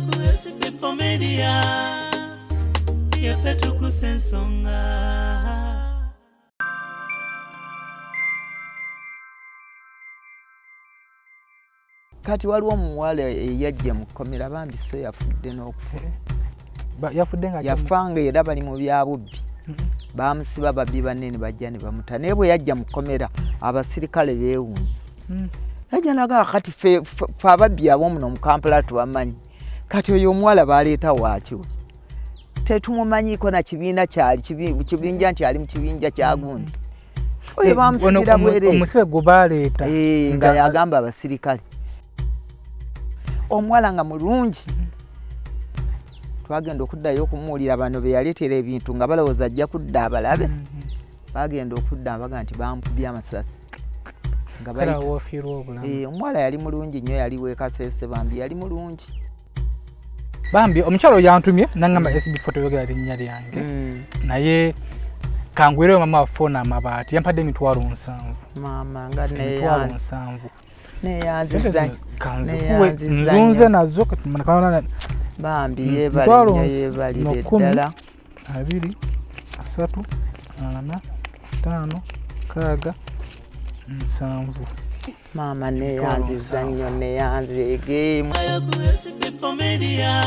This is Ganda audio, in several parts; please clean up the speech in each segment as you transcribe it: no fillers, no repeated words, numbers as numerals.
ku SB4 Media yaffe Tuggussa Enssonga. Kati waliwo omuwala yajja mu kkomera bambi so yafudde n'okufa. Yafudde nga yafanga era bali mu byabubbi. Bamusiba babbi banene bajja ne bamuta. Naye bwe yajja mu kkomera abasirikale beewuunye. Yajja naga kati fe ababbi ab'omuno mu Kampala tubamanyi. Kati oyo omuwala baleeta waakyo. Tetumumanyiiko na kibiina kyali kibinja nti ali mu kibinja kya gundi. Oyo bamusibira bwere. Omusibe gwe baleeta. Nga yagamba abasirikale. Omuwala nga mulungi. Twagenda okuddayo okumuwulira bano be yaleetera ebintu nga balowooza ajja kudda abalabe. Bagenda okudda abaga nti bamukubye amasasi. Omuwala yali mulungi nnyo, yali weekasese bambi yali mulungi. Bambi omukyalo yantumye nangamba SB4 toyogera linnya lyange. Naye kangwire mama wafuna amabaati yampadde $7,000. Maama nga $7,000. Neyanziza nzunze nazo katumana bambi yebalire ddala 2 3 4 5 6 7 Maama neyanziza nnyo neyanzige SB4 Media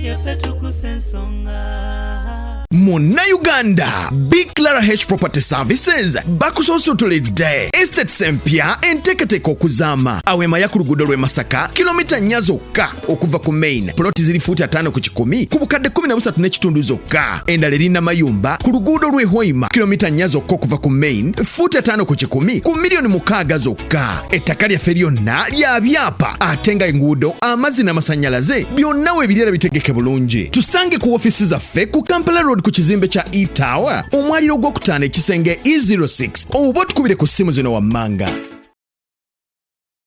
yaffe Tuggussa Enssonga. Muna Uganda, Big Clara H Property Services bakusosotolede estate sempya enteketeko okuzama awema ya ku luguudo lw'e Masaka kilomita 4 zokka okuva ku main ploti ziri fuuti 5 ku 10 ku bukadde 13.5 zokka endala erina mayumba ku luguudo lw'e Hoima kilomita 4 zokka okuva ku main fuuti 5 ku 10 ku milioni 6 zokka ettaka lyaffe lyonna lya byapa ate nga enguudo amazzi n'amasannyalaze byonna we birera bitegeke bulungi tusange ku ofisi zaffe ku Kampala Road ku kizimbe kya E-Tower omwaliro gw'okutaano ekisenge E06 oba tukubire ku ssimu zino wammanga.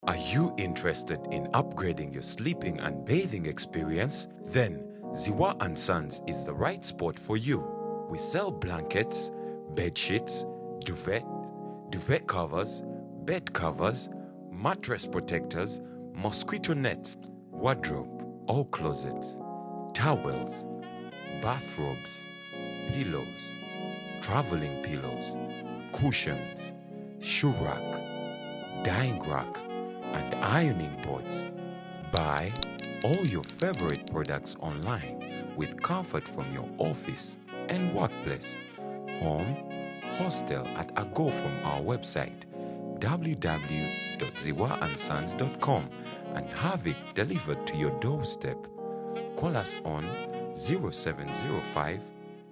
Are you interested in upgrading your sleeping and bathing experience? Then Ziwa & Sons is the right spot for you. We sell blankets, bed sheets, duvet covers, bed covers, mattress protectors, mosquito nets, wardrobe or closets, towels, bathrobes, pillows, traveling pillows, cushions, shoe rack, dyeing rack, and ironing boards. Buy all your favorite products online with comfort from your office and workplace, home, hostel at a go from our website www.ziwaansons.com and have it delivered to your doorstep. Call us on 0705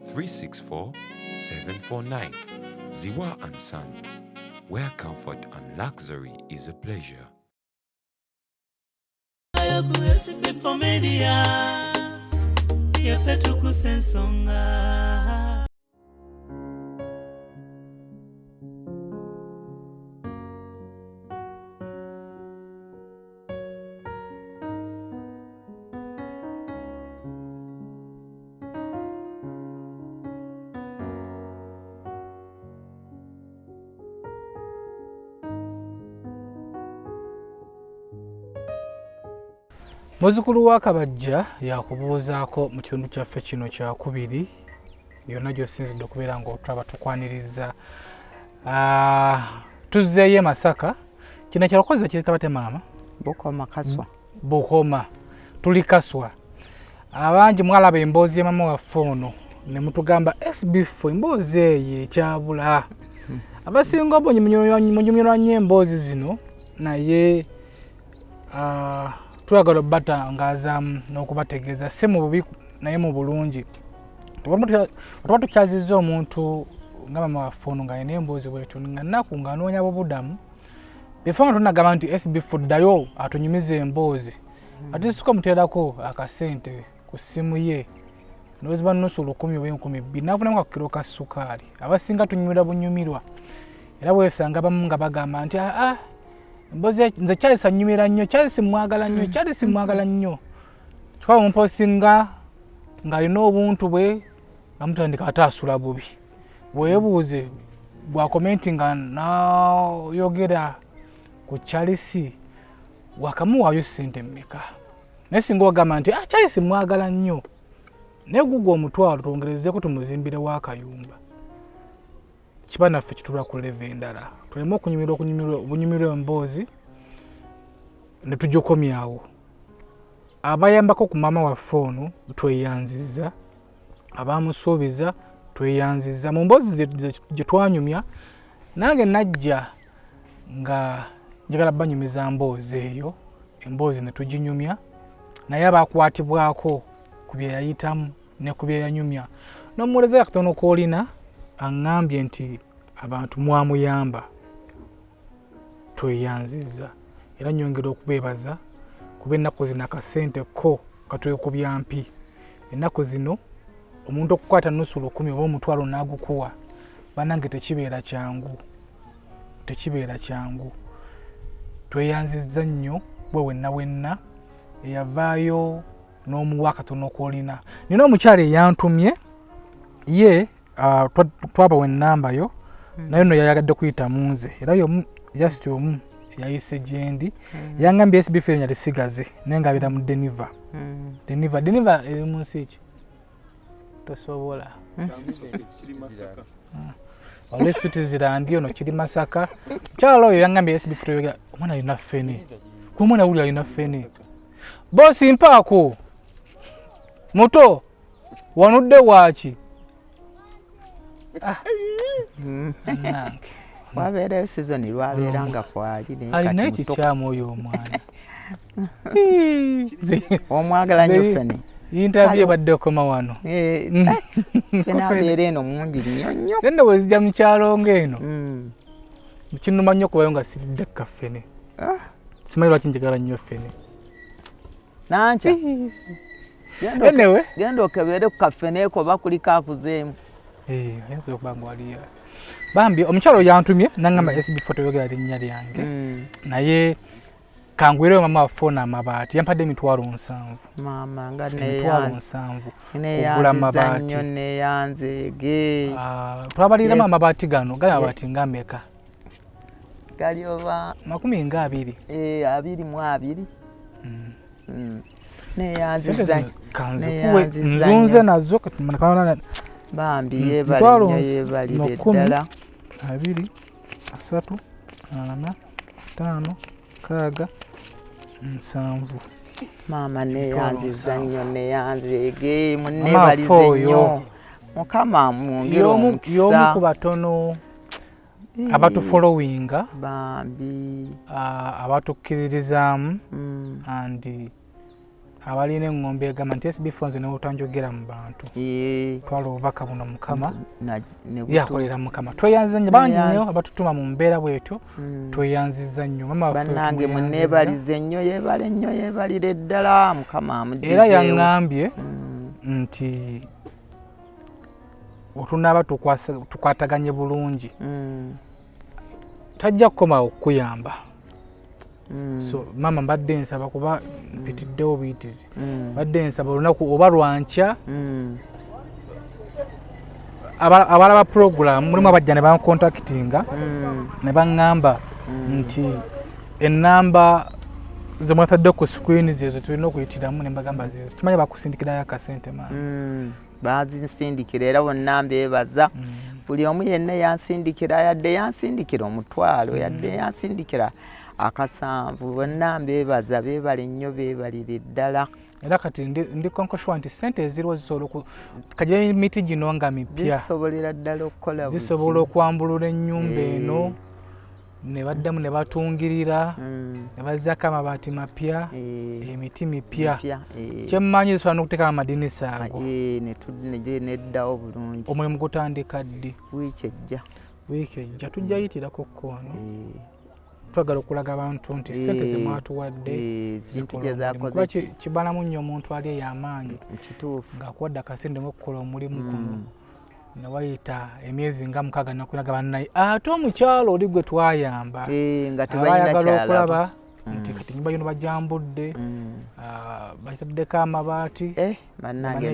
364 749. Ziwa & Sons, where comfort and luxury is a pleasure. SB4 Media yaffe Tuggussa Enssonga. Muzzukulu wa Kabajja yakubuuzaako mu kitundu kyaffe kino kya kubiri byonna gy'osinzidde okubeera ng'otulaba tukwaniriza. Tuzzeeyo Masaka kino kyalokoze kireta bate maama? Bukoma kaswa. Bukoma tuli kaswa. Abangi mwalaba emboozi ya maama waffe ono ne mutugamba SB4 emboozi eyo ekyabula. Abasinga obonyi munyumirwa nnyo emboozi zino naye twagala batangaazamu n'okubategeeza si mu bubi naye mu bulungi. Tuba tukyazizza omuntu nga maama waffe ono ng'alina emboozi bwetyo nga nnaku ng'anoonya bubudamu before nga tunagamba nti SB4 ddayo atunyumiza emboozi ate sikuka muteerako akasente ku ssimu ye n'oziba nnusu 10 oba 2,000 n'afunamu ka kiro ka ssukaali abasinga tunyumirwa bunyumirwa era bwesanga abamu nga bagamba nti emboozi nze Charles annyumira nnyo Charles mwagala nnyo kikaba omupostinga ng'alina obuntu bwe nga mutandika ate asula bubi bwebuuze bwa komenti nga nayogera ku Charles wakamuwaayo ssente mmeka nesinga ogamba nti kyali simwagala nnyo naye gugwa omutwalo twongerezeeko tumuzimbire w'akayumba kiba naffe kitula ku leve endala tuleme okunyumirwa emboozi ne tugikomyawo abayambako ku maama waffe ono tweyanziza abamusuubiza tweyanziza mu mboozi gye twanyumya nange najja nga njagala banyumiza mboozi eyo emboozi ne tuginyumya naye abakwatibwako ku bye yayitamu ne ku bye yanyumya n'omuweereza akatono k'olina aŋŋambye nti abantu mwamuyamba tweyanziza era nyongera okubeebaza kuba ennaku zino akasente ko katwekubya mpi ennaku zino omuntu okukwata nusu 10 oba omutwalo n'agukuwa banange tekibeera kyangu tweyanziza nnyo bwe wenna eyavaayo n'omuwa akatono k'olina nina omukyala eyantumye ye twabawa ennamba yo naye no yayagadde kuyita munze era just omu yayise gyendi yangambye SB4 nyali sigaze naye ng'abeera mu Deniva eri mu nsi ki tosobola ole Switzerland ono kiri Masaka mukyala oyo yangambye SB4 omwana alina ffene ku omwana wuli alina ffene bosi mpaako muto wanudde waaki wabeerayo sizoni lwabeera nga kwali alina ekikyamu oyo omwana omwagala nnyo ffene interview badde okoma wano ffene abeera eno mungi nnyo ende bwezijja mu kyalo ng'eno kinuma nnyo okubayo nga siridde kaffene simanyi lwaki njagala nnyo ffene Nankya anyway genda okebere ku kaffene ko bakuliko akuzeemu ayinza okuba nga waliyo bambi omukyalo yantumye nangamba SB4 toyogera linnya lyange naye kangwire mama wafona amabaati yampadde 7,000 mama nga 7,000 okugula amabaati neyanzege twabalira amabaati gano gali amabaati ngameka gali oba 20 22 neyanziza nzunze nazo katumanakana bambi yebalire ddala 2 3 4 5 6 7 mama neyanziza nnyo neyanzege munebalize nnyo mukama mwongere omukisa y'omu ku batono abatufollowinga bambi abatukkiririzaamu and abalina engombe egamba nti SB4 nze newotanjogera mu bantu twala obubaka buno mukama yakolera mukama tweyanziza nnyo bangi nnyo abatutuma mu mbeera bwetyo tweyanziza nnyo bannange munebalize nnyo yebale nnyo yebalire ddala mukama amudizeewo era yaŋŋambye nti otunaaba tukwataganye bulungi tajja kukoma okukuyamba so mama mbadde nsaba kuba mpitiddewo buyitizi mbadde nsaba olunaku oba lwankya abalaba program mulimu abajja ne bancontactinga ne baŋŋamba nti ennamba ze mwatadde ku screen zezo tulina okuyitiramu ne mbagamba zezo kimanyi bakusindikirayo akasente maama bazinsindikira era bonna mbeebaza buli omu yenna yansindikira yadde yansindikira omutwalo yadde yansindikira akasanvu bonna mbeebaza beebale nnyo beebalire ddala era kati ndi konkoshwa nti sente eziriwo zisobola kagira emiti gino nga mipya zisobolera ddala okukola zisobola okwambulula ennyumba eno ne baddamu ne batungirira ne bazzaako amabaati mapya emiti mipya kyemmanyi zisobola n'okuteekamu amadinisa ago neddawo bulungi omulimu gutandika ddi wiiki ejja tujja yitirako kkono twagala okulaga abantu nti sente ze mwatuwadde kuba kibalamu nnyo omuntu ali ey'amaanyi ng'akuwadde akasente ng'okukola omulimu guno ne wayita emyezi nga 6 nakulaga bannaye ate omukyalo oli gwe twayamba abayagala okulaba nti kati ennyumba yono bajambudde bataddeko amabaati bannange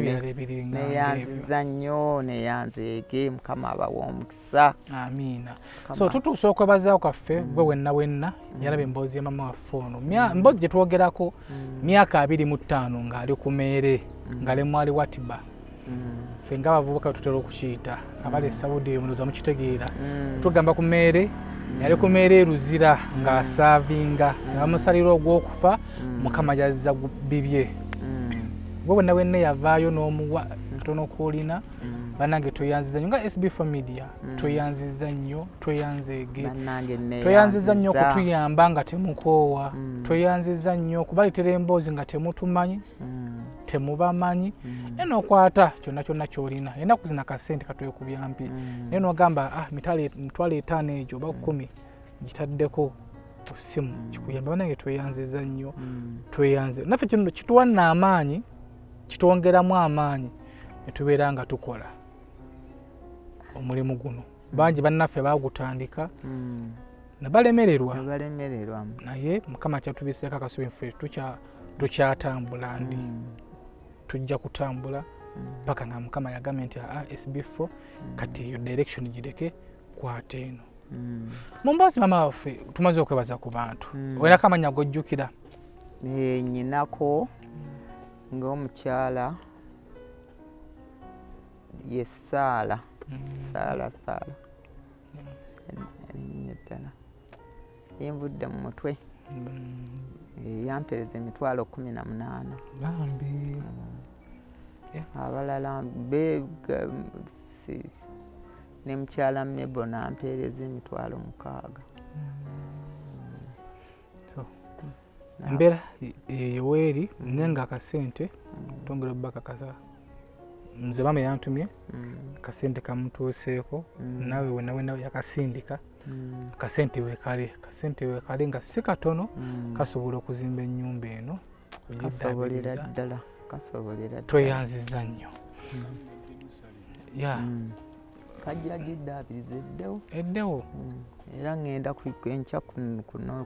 neyanziza nnyo neyanzeege mukama abawa omukisa amiina so tutuusa okwebazaako kaffe gwe wenna yalaba emboozi ya maama waffe ono emboozi gye twogerako myaka 25 ng'ali ku meere ng'ali mwali watiba ffe ng'abavubuka tutera okukiyita abali Saudi munoza mukitegeera tugamba ku meere yali ku meere Ruzira ng'asaavinga ne bamusalira ogw'okufa mukama yazza bibye gwe wenna yavaayo n'omuwa katono koolina bannange tweyanziza nnyo nga SB4 Media tweyanziza nnyo tweyanzeege tweyanziza nnyo okutuyamba nga temukoowa tweyanziza nnyo okubaleetera emboozi nga temutumanyi temubamanyi naye n'okwata kyonna ky'olina ennaku zina kasente katwekubya naye n'ogamba mitwalo 5 egyo oba 10 gitaddeko ku ssimu kikuyamba bannange tweyanziza nnyo tweyanze naffe kino kituwanna amaanyi kitwongeramu amaanyi ne tubeera nga tukola omulimu guno bangi bannaffe baagutandika ne balemererwa naye mukama kyatubiseeko akasubi ffe tukyatambula ndi tujja kutambula paka nga mukama yagambye nti SB4 kati eyo direction gireke kwata eno mumboozi maama waffe tumaze okwebaza ku bantu olinako amannya gojjukira nyinako ng'omukyala ye Saala ddala yenvudde mu mutwe yampereza emitwalo 18 abalala ne mukyala Mebo nampereza emitwalo 6 embeera yeweeri nenga akasente tongera bakakasa nze maama yantumye akasente kamutuuseeko nawe wenna yakasindika akasente weekale nga si katono kasobola okuzimba ennyumba eno kasobolera ddala tweyanziza nnyo kajja giddaabiriza eddewo era ngenda enkya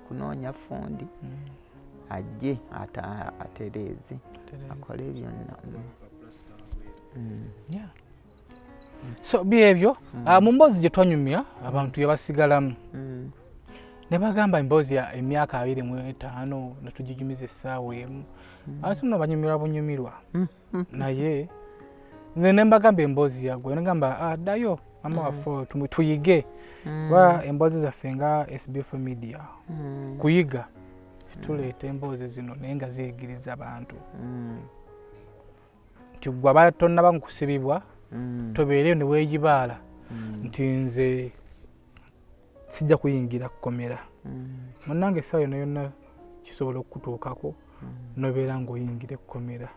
kunoonya fundi ajje atereeze akole byonna so byebyo mu mboozi gye twanyumya abantu yabasigalamu ne bagamba emboozi ya emyaka 25 netugijumiza essaawa emu ate nno banyumirwa bunyumirwa naye nze ne mbagamba emboozi yagwe negamba ddayo maama waffe tuyige kuba emboozi zaffe nga SB4 Media kuyiga tuleeta emboozi zino naye nga ziyigiriza abantu nti gwe aba tonnaba nkusibibwa tobeereyo ne weegibaala nti nze sijja kuyingira kukomera munnange essaawa yonna yonna kisobola okukutuukako nobeera ng'oyingira kukomera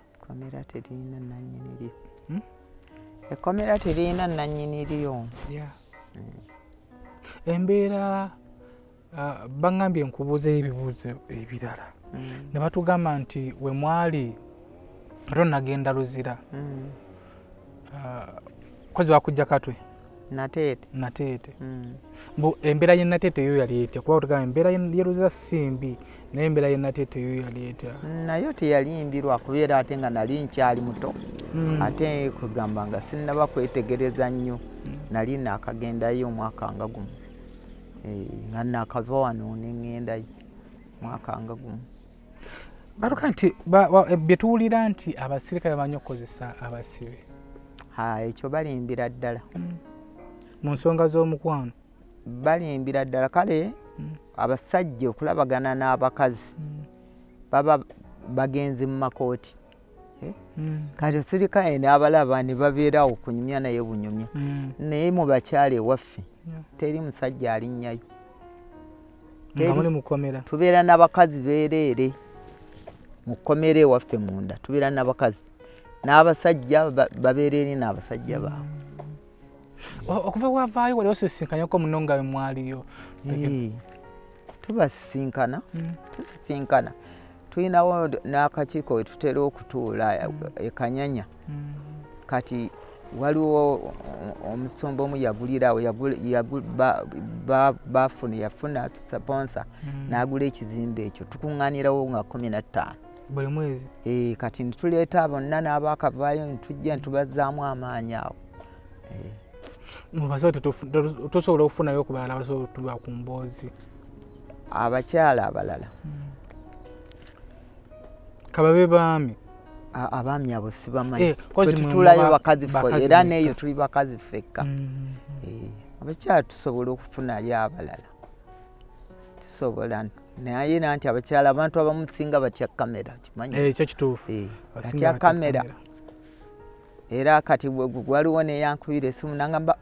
ekkomera terina nannyini lyo embeera baŋŋambye nkubuuza ebibuuzo ebirala ne batugamba nti we mwali ate nagenda Ruzira kozi wakujja Katwe Nateete mbu embeera ye Nateete yo yali etya kuba tugamba embeera ye Ruzira simbi naye embeera ye Nateete yo yali etya nayo teyalimbilwa kubeera ate nga nali nkyali muto ate kugamba nga sinnaba kwetegereza nnyo nali naakagendayo omwaka nga gumu nga naakava wano neŋŋendayo mwaka nga gumu batuka nti bye tuwulira nti abasirikale bamanyi okukozesa abasibe ekyo balimbira ddala mu nsonga z'omukwano balimbira ddala kale abasajja okulabagana n'abakazi baba bagenzi mu makooti kati osirikale n'abalaba ne babeerawo okunyumya naye bunyumya naye mu bakyala ewaffe teri musajja alinnyayo tubeera n'abakazi beereere mu kkomera ewaffe munda tubeera n'abakazi n'abasajja babeera eri n'abasajja baabwe okuva wavaayo wali osisinkanyako muno nga mwaliyo tubasisinkana tulinawo n'akakiiko we tutera okutuula ekanyanya kati waliwo omusumba omu yagulirawo yafuna sponsa n'agula ekizimbe ekyo tukuŋŋaanirawo nga 15 buli mwezi kati ntuleta bonna n'abakavaayo ntujja ntubazaamu amaanyi awo mubaso tosobola okufunayo ku balala abasobola okutuba ku mboozi abakyala abalala kababe baami abaami abo sibamanyi kozi tutulayo bakazi era neeyo tuli bakazi ffekka abakyala tusobola okufunayo abalala tusobola naye nanti abakyala abantu abamu singa batya kamera kimanyi ekyo kituufu batya kamera era kati waliwo neyankubira esimu nangamba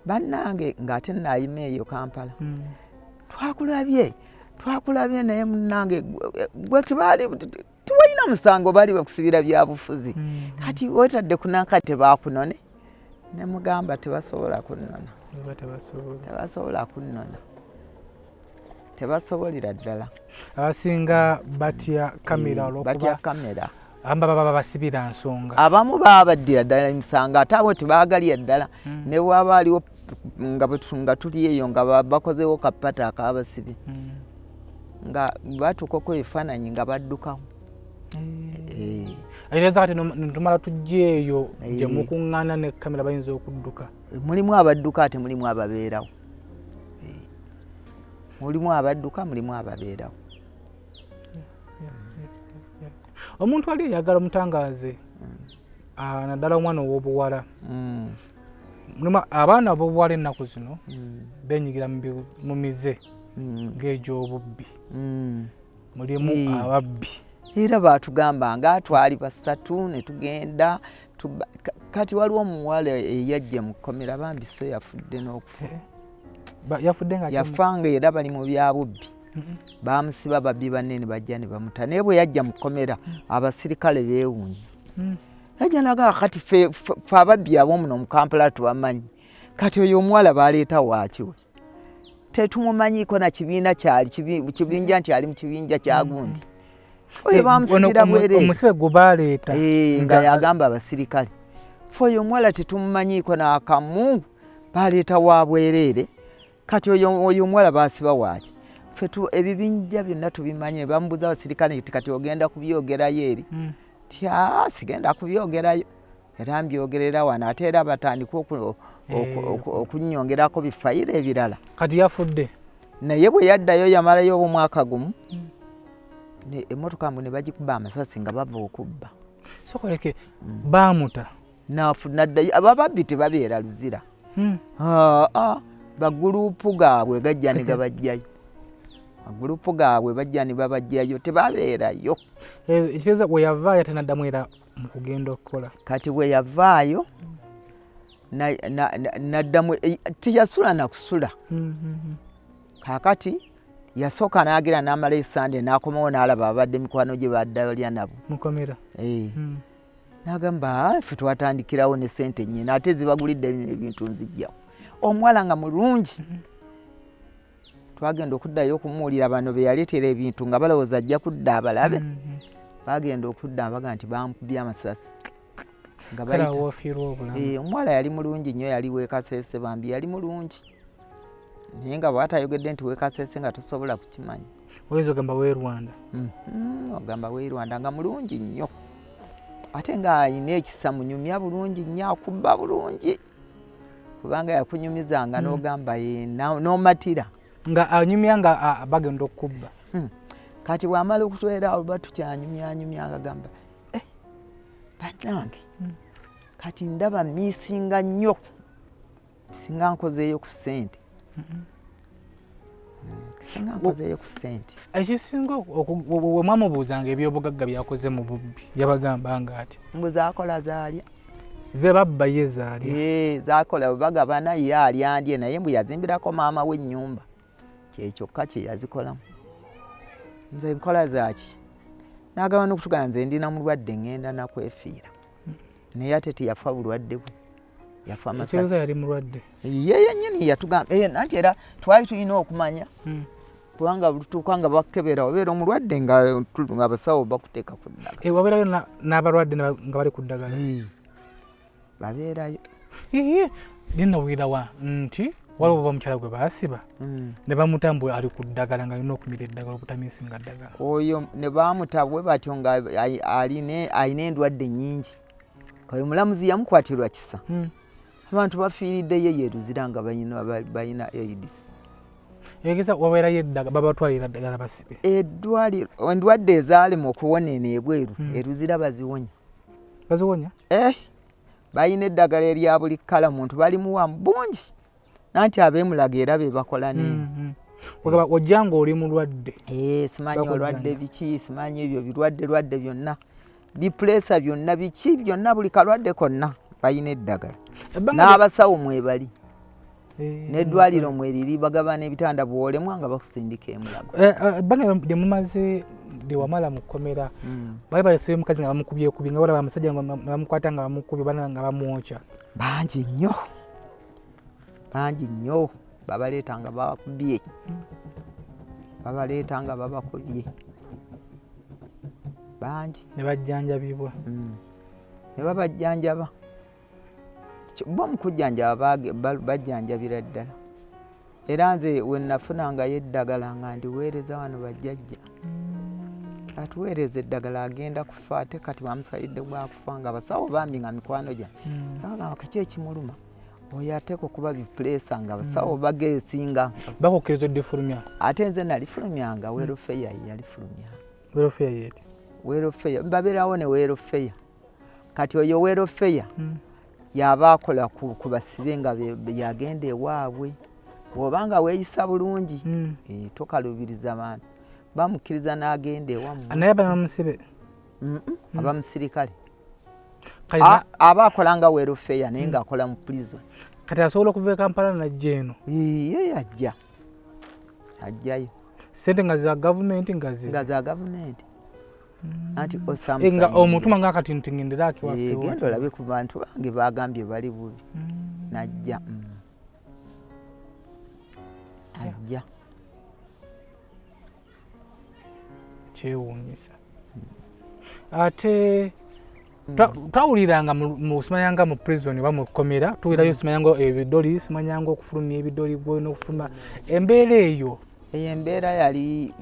bannange ng'ate nayima eyo Kampala twakulabye naye munnange gwe tibaali tiwalina musango baali bakusibira byabufuzi kati wetadde kunanka tebakunone ne mugamba tebasobola kunnona tebasobolera ddala abasinga batya kamera olwokuba amba baba basibira nsonga abamu baba baddira ddala emisanga ate abo tebaagalya ddala ne bwaba aliwo nga tuli eyo nga bakozeewo kapata akabasibi nga batuukako ebifaananyi nga baddukawo ayinza kati nitumala tujja eyo gye mukuŋŋaana ne kamera bayinza okudduka mulimu abadduka ate mulimu ababeerawo mulimu abadduka mulimu ababeerawo omuntu ali yagala omutangaaze naddala omwana ow'obuwala abaana ab'obuwala ennaku zino benyigira mu mize ng'egy'obubbi mulimu ababbi era baatugamba nga twali basatu ne tugenda kati waliwo omuwala eyajja mu kkomera bambi so yafudde n'okufa yafanga era bali mu byabubbi bamusiba babbi banne ne bajja ne bamuta naye bwe yajja mu kkomera abasirikale beewuunye yajja nagaa kati fe ababbi ab'omuno mu Kampala tubamanyi kati oyo omuwala baleeta waakiwe tetumumanyiiko na kibiina kyali kibinja nti ali mu kibinja kya gundi oyo bamusibira bwereere omusibe gwe baleeta nga yagamba abasirikale fe oyo omuwala tetumumanyiiko n'akamu baleeta wa bwereere kati oyo omuwala basiba waaki fe ebibinja byonna tubimanyi bamubuuza abasirikale nti kati ogenda kubyogerayo eri sigenda kubyogerayo era mbyogerera wano ate era batandika okunnyongerako bifayiro ebirala kati yafudde naye bwe yaddayo yamalayo omwaka gumu emmotoka mbu ne bagikuba amasasi nga bava okubba sokoleke baamuta naddayo ababbi tebabeera luzira bagurupu gaabwe gajja ne gabajjayo magurupu gaabwe bajja ne babajjayo tebabeerayo ekitegeeza bwe yavaayo ate n'addamu era mu kugenda okukola kati bwe yavaayo n'addamu teyasula na kusula kaakati yasooka n'agera n'amala esande n'akomawo n'alaba abadde mikwano gye baddalya nabo mukomera n'agamba ffe twatandikirawo ne sente nnyina ate zibagulidde ebintu nzijjawo omuwala nga mulungi twagenda okuddayo okumuwulira bano be yaleetera ebintu nga balowooza ajja kudda abalabe bagenda okudda baga nti bamukubye amasasi nga omuwala yali mulungi nnyo yali weekaseese bambi yali mulungi naye nga bwatayogedde nti weekaseese nga tosobola kukimanya oyinza ogamba w'e Rwanda ogamba w'e Rwanda nga mulungi nnyo ate nga alina ekisa munyumya bulungi nnyo akubba bulungi kubanga yakunyumizanga n'ogamba n'omatira nga anyumya nga bagenda okukubba kati bw'amala okutwera awo batukyanyumyanyumya agamba bannange kati ndaba miisinga nnyo singa nkozeeyo ku ssente ekisinga we mwamubuuzanga ebyobugagga byakoze mu bubbi yabagamba nga ati mbu zaakola zaalya ze babba ye zaalya zaakola bagabana ye alyandye naye mbu yazimbirako maama we ennyumba kyekyokka kye yazikolamu nze nkola zaaki n'agaba n'okutugana nze ndina mulwadde ŋŋenda nakwefiira naye ate teyafa bulwadde bwe yafa amasasi yali mulwadde ye yennyini yatugamba nanti era twali tulina okumanya kubanga lutuuka nga bakebera obeera omulwadde nga abasawo bakuteeka ku ddagala wabeerayo n'abalwadde nga bali ku ddagala babeerayo ninawulirawa nti waliwo bamukyala gwe baasiba ne bamutambula ali ku ddagala nga alina okumira eddagala obutamiisinga ddagala oyo ne bamutabwe batyo nga alina endwadde nnyingi kayo mulamuzi yamukwatirwa Kisa abantu bafiiriddeyo yeruzira nga balina AIDS egeza wabeerayo eddagala babatwalira ddagala basibe endwadde ezaalema okuwonena ebweru eruzira baziwonya balina eddagala erya buli kkala muntu balimuwamu bungi nanti abeemulaga era be bakola nini ojjanga oli mulwadde simanyi olwadde biki simanyi ebyo birwadde byonna bipuleesa byonna biki byonna buli kalwadde konna balina eddagala n'abasawo mwebali n'eddwaliro mweriri bagabana ebitanda bwolemwa nga bakusindika emulago ebbanga gye mumaze wamala mu kkomera bali baleseye omukazi nga bamukubyekubi nga balaba amusajja nga bamukwata nga bamukubye bana nga bamwokya bangi nnyo babaleeta nga babakubye bangi ne bajjanjabibwa ne babajjanjaba bo mukujjanjaba bajjanjabira ddala era nze we nafunangayo eddagala nga ndiweereza wano bajjajja atuweereza eddagala agenda kufa ate kati bamusalidde bwakufa nga abasawo bambi nga mikwano gyange agamba kiki ekimuluma oyo ateeka okuba bipuleesa nga abasawo bageesinga bakukkiriza oddifulumya ate nze nalifulumyanga weerofeya yalifulumyanga weerofeya babeerawo ne weerofeya kati oyo weerofeya yaba akola ku basibe nga yagenda ewaabwe bw'obanga weeyisa bulungi tokalubiriza abantu bamukkiriza n'agenda ewammwe naye bamusibe abamusirikale aba akola nga weerofeya naye ng'akola mu prison kati asobola okuva e Kampala najja eno ye ajjayo sente nga za gavumenti nga za gavumenti anti nga omutuma nga kati ntingendera akiwaffe genda olabe ku bantu bange bagambye bali bubi najja ajja kyewuunyisa ate twawuliranga simanyanga mu prison oba mu kkomera tuwirayo simanyanga ebidoli simanyanga okufulumya ebidoli n'okufuluma embeera eyo embeera yali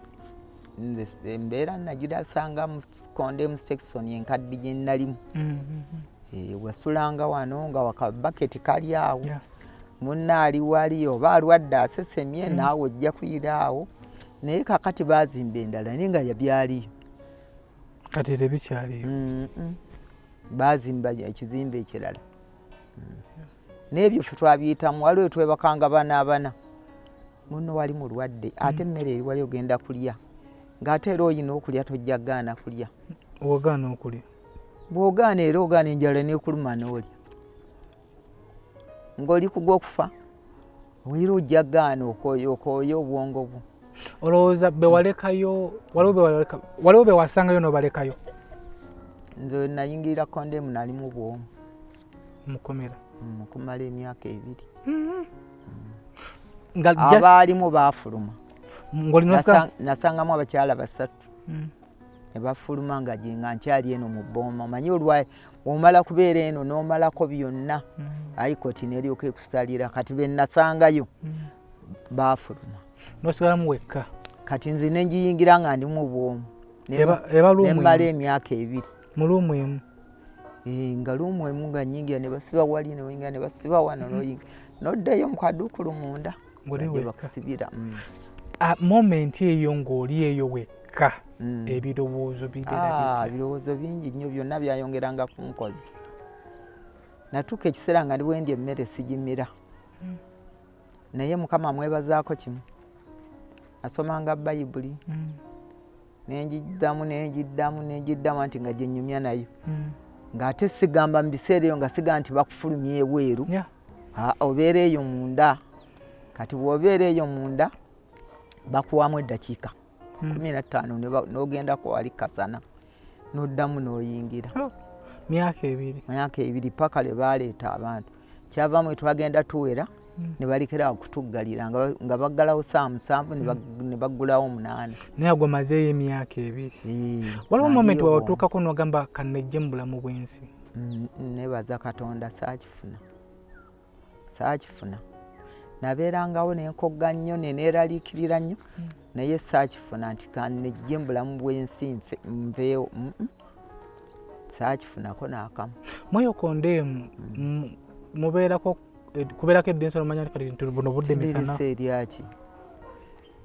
embeera nagirasanga mu condemn section enkadde gye nalimu wasulanga wano nga wakabaketi kali awo munna ali wali oba alwadde asesemye naawe ojja kuyira awo naye kakati baazimba endala naye nga yabyaliyo kati era bikyaliyo baazimba ekizimbe ekirala n'ebyo ffe twabiyitamu waliwo twebakanga bana muno wali mulwadde ate emmere eri wali ogenda kulya ng'ate era oyina okulya tojja gaana kulya ogaana okulya bw'ogaana era ogaana enjala n'ekuluma n'olya ng'oli ku gw'okufa era ojja gaana okooya obwongo bwo olowooza bewalekayo waliwo bewasangayo n'obalekayo nze nayingirira kondemu nalimu bwomu mukomera kumala emyaka 2 abaalimu baafuluma nasangamu abakyala 3 ne bafuluma nga jenga nkyali eno mu bbooma omanyi omala kubeera eno n'omalako byonna ayikoti neryoka ekusalira kati be nasangayo baafuluma nosigalamu wekka kati nze nenjiyingira nga ndi mu bwomu nemala emyaka 2 mu luumu emu nga luumu emu nga nyingira ne basiba wali newinga ne basiba wano noyinga noddayo mu kadukulu munda bakusibira moment eyo ng'oli eyo wekka ebirowoozo birowoozo bingi nnyo byonna byayongeranga ku nkozi natuuka ekiseera nga ndi bwendi emmere sigimira naye Mukama mwebazaako kimu nasomanga bayibuli nenjiddamu nti nga gyenyumya nayo ng'ate sigamba mu biseera eyo nga siga nti bakufulumya ebweru obeera eyo munda kati bw'obeera eyo munda bakuwamu eddakiika 15 n'ogendako wali kasana n'oddamu n'oyingira myaka 2 paka lwe baleeta abantu kyavamu twagenda tuwera ne balekerawo kutuggalira nga baggalawo 7 ne baggulawo 8 naye agwo mazeeyo emyaka 2 waliwo moment wawatuukako n'ogamba kannejje mu bulamu bw'ensi nebaza Katonda saakifuna nabeerangawo nenkogga nnyo neneeraliikirira nnyo naye saakifuna nti kanejje mu bulamu bw'ensi nveewo saakifunako n'akamu. Mweyokonde mubeerako kubeerako eddensa nomanya kati buno budde misana eryaki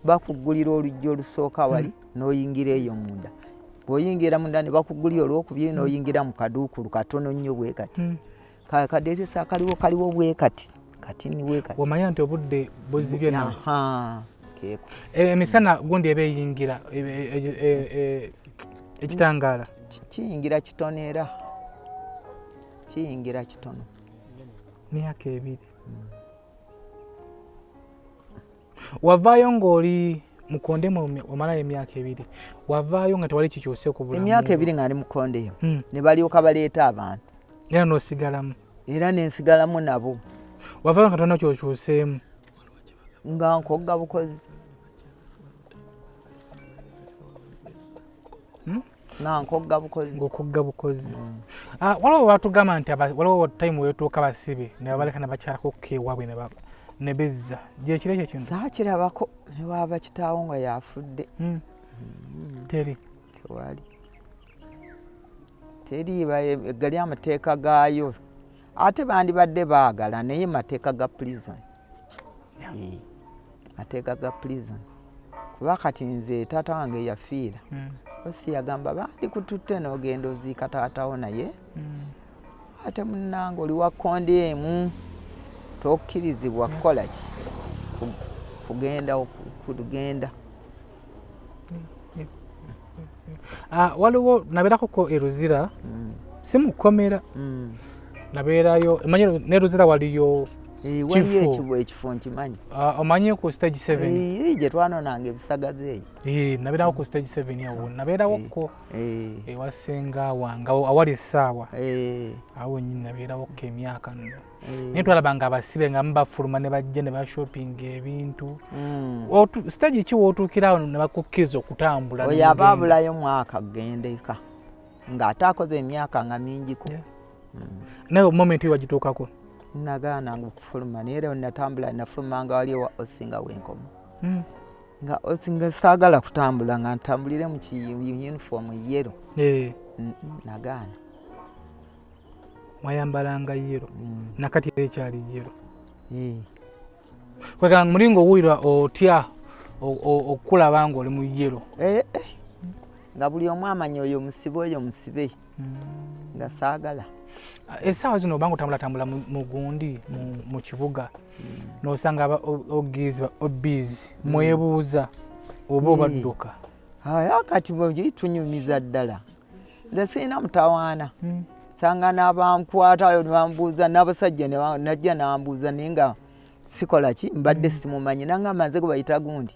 bakuggulira oluggi olusooka wali n'oyingira eyo munda bw'oyingira munda ne bakuggulira olwokubiri n'oyingira mu kaduukulu katono nnyo bwe kati kadeetesa kaliwo bwe kati niwe kati wamanya nti obudde buzibye nawe emisana gundi eba eyingira ekitangaala kiyingira kitono era kiyingira kitono myaka 2 wavaayo ng'oli mukonde wamalayo emyaka 2 wavaayo nga tewali kikyuse ku bulamu emyaka 2 nga ndi mukondeyo ne balyoka baleeta abantu era n'osigalamu era nensigalamu nabo wavaayo nga tolina kyokyuseemu nga nkogga bukozi ng'okogga bukozi waliwo batugamba nti waliwo time wetuuka basibe ne babaleka ne bakyalako keewaabwe ne bezza gyekiro ekyo kino saakirabako ne waaba kitaawo nga yafudde tewali teriiba egali amateeka gaayo ate bandibadde baagala naye mateeka ga prison mateeka ga prison kuba kati nze taata wange yafiira osi yagamba bandi kututte n'ogenda oziika taatawo naye ate munnange oli wa konde emu tokkirizibwa kukola ki kugenda waliwo nabeerakoko eruzira si mukomera nabeerayo emanyi ne ruzira waliyo waliyo ekifo nkimanyi omanyi ku stage 7 gye twanonanga ebisagazi eyo nabeerawo ku stage 7 awo nabeerawokko ewasenga wange awali essaawa awo nyini nabeerawokko emyaka nno naye twalabanga abasibe nga mubafuluma ne bajja ne bashoppinga ebintu stage ki wootuukirawo ne bakukkiriza okutambula oyo aba abulayo mwaka kugenda eka ng'ate akoze emyaka nga mingiko naye moment yo wagituukako nagaana nga okufuluma naye era natambula nafuluma nga wali osinga wenkomo nga osinga saagala kutambula nga ntambulire mu uniform yero nagaana mwayambalanga yero nakati ekyali yero kwega mulingo owulira otya okulaba nga oli mu yero nga buli omu amanya oyo musibe nga saagala essaawa zino obanga otambulatambula mu gundi mu kibuga n'osanga obizi mwebuuza oba obadduka kati bwegitunyumiza ddala nze sirina mutawaana sanga n'abankwatayo nebambuuza n'abasajja najja n'ambuuza naye nga sikola ki mbadde simumanyi nanga maze gwe bayita gundi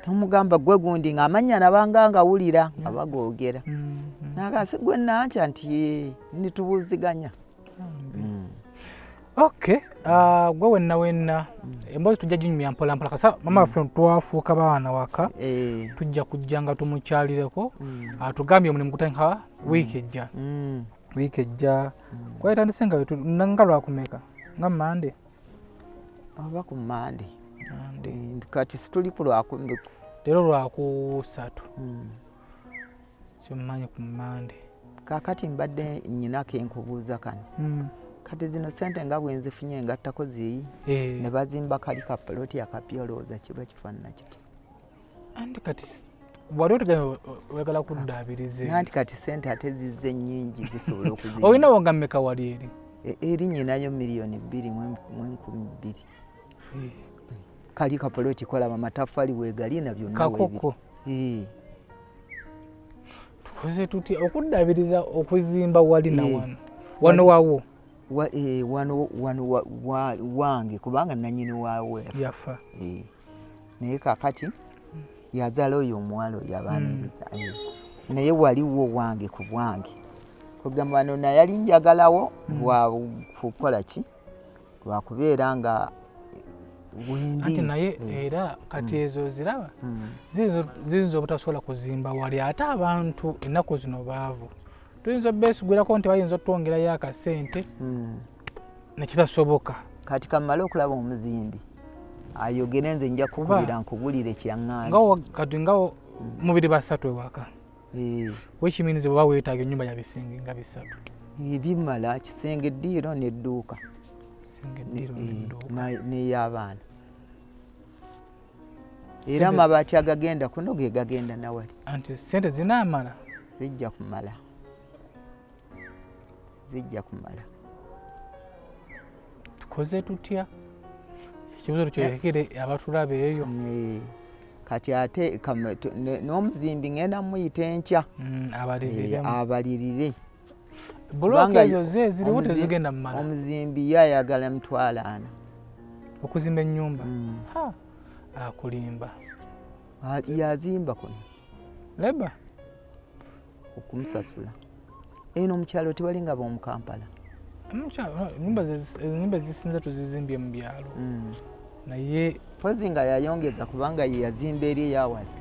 tomugamba gwe gundi ng'amanya nabanga ngawulira nga bagoogera nagasi gwe Nankya nti nitubuuziganya okay gwe wenna emboozi tujja ginyumya mpolampola kasa mama ffe twafuuka baana waka tujja kujja nga tumukyalireko atugambye omulimu gutandika wiiki ejja kwetandise nga lwakumeka nga Mande oba ku Mande kati situli ku lwakumi leero lwakusatu kyommanyi ku Mande kakati mbadde nnyinako enkubuuza kano kati zino sente nga bwenzifunye ngattako ziyi ne bazimba kali ka poloti akapya olowooza kiba kifaanana kiti anti kati wali oteganya oyagala kuddaabiriza anti kati sente ate zizze nnyingi zisobola okuzimba olinawo nga mmeka wali eri eri nyinayo miliyoni 2.2 kali ka poloti kolaba amatafali weegali na byonna kakoko tukoze tuti okuddaabiriza okuzimba wali na wano waawo wange kubanga nanyini waawe yafa naye kakati yazaala oyo omuwala oyo abaaniriza naye waliwo wange ku bwange kugamba no naye yali njagalawo lwakukola ki lwakubeera nga anti naye era kati ezo ziraba ziyinza obutasobola kuzimba wali ate abantu ennaku zino baavu tuyinza beesigwirako nti bayinza otwongerayo akasente nekitasoboka kati kamala okulaba omuzimbi ayogere nze nja kukubira nkugulire kyaŋŋanda ngawo kati ngawo mubiri basatu ewaka wekiminize bwe baweetaaga ennyumba ya bisenge nga bisatu bimala kisenge eddiiro n'edduuka n'ey'abaana era amabaati agagenda kuno ge gagenda nawali anti sente zinaamala zijja kumala tukoze tutya ekibuzo tukyerekere abatulaba eyo kati ate n'omuzimbi ngenda muyita enkya abalirire bulooka ezo ziriwo tezigenda mu mala omuzimbi yayagala mitwalo 4 okuzimba ennyumba akulimba yazimba kuno leba okumusasula eno omukyalo tebalinga b'omu Kampala ennyumba zisinze tuzizimbye mu byalo naye pozi nga yayongeza kubanga ye yazimba eri eyawali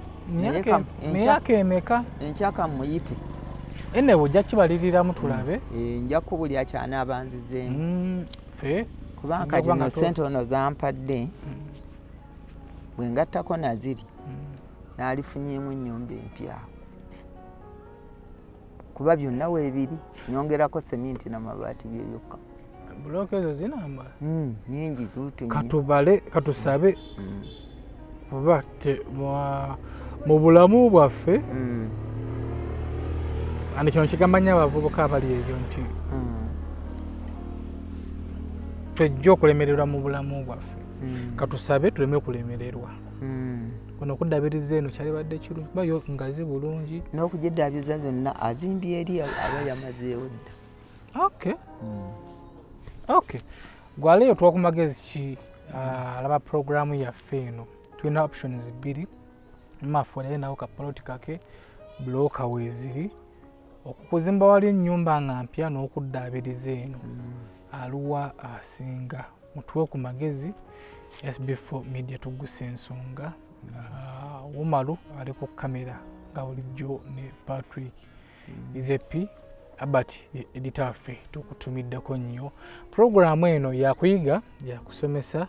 myaka emeka enkyaka muyite ene bw'ojja kibaliriramu tulabe nja kubulya kyana abanzizeemu fe kubanga zino sente ono zampadde bwe ngattako naziri n'alifunyemu ennyumba empya kuba byonna weebiri nyongerako seminti n'amabaati bye byokka bulooka ezo zinamba nyingi katubale katusabe kuba mu bulamu bwaffe andi kino kigamba nnyo abavubuka abali eyo nti twejja okulemererwa mu bulamu bwaffe katusabe tuleme okulemererwa kuno okuddabiriza eno kyalibadde kirungi kuba yo ngazi bulungi n'okugiddabiriza zonna azimbye eri aba yamazeewo dda okay gwaleyo tuwa ku magezi ki alaba programu yaffe eno tulina options 2 mmafu naye nawo kapoloti kake bulooka weeziri okukuzimba wali ennyumba nga mpya n'okuddaabiriza eno aluwa asinga mutuwe ku magezi SB4 Media Tuggussa Enssonga Wumalu ali ku kamera nga bulijjo ne Patrick Izepi Abati editor ffe tukutumiddeko nnyo programu eno yakuyiga yakusomesa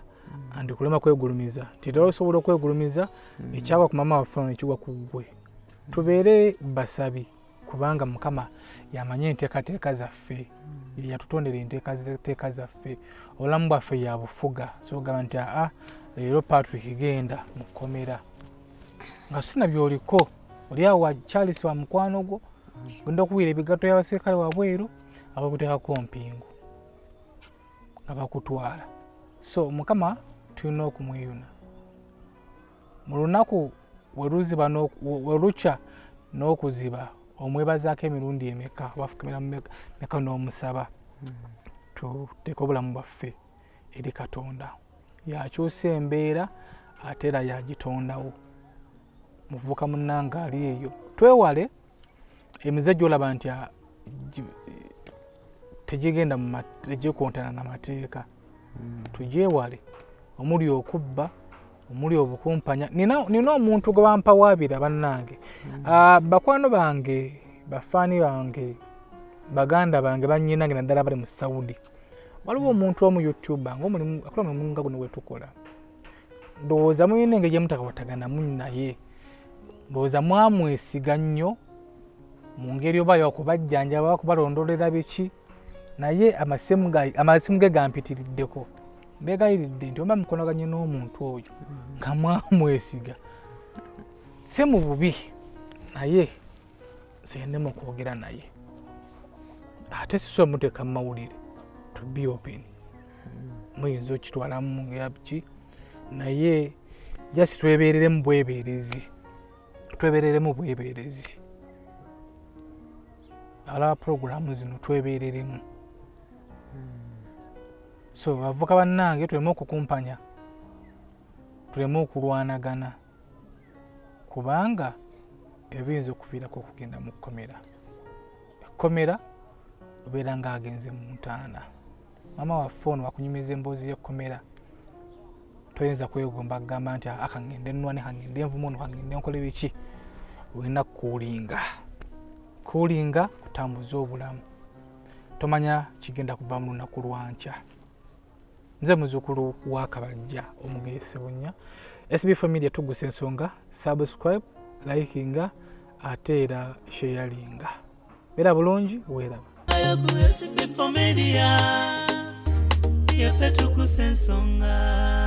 andi kulema kwegulumiza tidala osobola okwegulumiza ekyagwa ku mama waffe ekigwa ku ggwe tubeere basabi kubanga Mukama yamanye enteekateeka zaffe yatutondera enteekateeka zaffe obulamu bwaffe yabufuga sogamba nti leero Patrick genda mukomera nga sina byoliko oli awo Charles wa mukwano gwo genda okuwira ebigatto y'abaserikale wabweru abakuteekako mpingu nga bakutwala so Mukama tulina okumweyuna mu lunaku welukya n'okuziba omwebazaako emirundi emeka wafukamira meka n'omusaba tuteeka obulamu bwaffe eri Katonda yakyusa embeera ate era yagitondawo muvubuka munnanga ali eyo twewale emize gy'olaba nti tegikontana n'amateeka tugyewale omuli okubba omuli obukumpanya nina omuntu gwe bampawaabira bannange bakwano bange bafaani bange baganda bange bannyinange naddala bali mu Saudi waliwo omuntu omu YouTube ng'omulimu akola omulimu nga guno wetukola ndowooza muyina engeri yemutakawataganamu naye ndowooza mwamwesiga nnyo mu ngeri oba yokubajjanjaba okubalondolera biki naye amasimu ge gampitiriddeko mbegayiridde nti oba mukonaganye n'omuntu oyo nga mwamwesiga si mu bubi naye nzendemu okwogera naye ate sisobola muteeka mu mawulire to be open muyinza okitwalamu yabki naye just twebereremu bweberezi alaba programu zino twebereremu so bavuka bannange tuleme okukumpanya tuleme okulwanagana kubanga ebiyinza okuviirako okugenda mu kkomera ekkomera obeera nga agenze mu ntaana maama waffe ono wakunyumiza emboozi y'ekkomera toyinza kwegomba kugamba nti akangende nnwane kangende envumu ono kangende nkole biki olina kuulinga kutambuza obulamu tomanya kigenda kuva mu lunaku lwankya nze muzukulu wa Kabajja omugese bunya. SB4 Media Tuggussa Enssonga, subscribe, likinga, ate era sharinga. Bera bulungi weeraba. SB4 Media, yaffe Tuggussa Enssonga.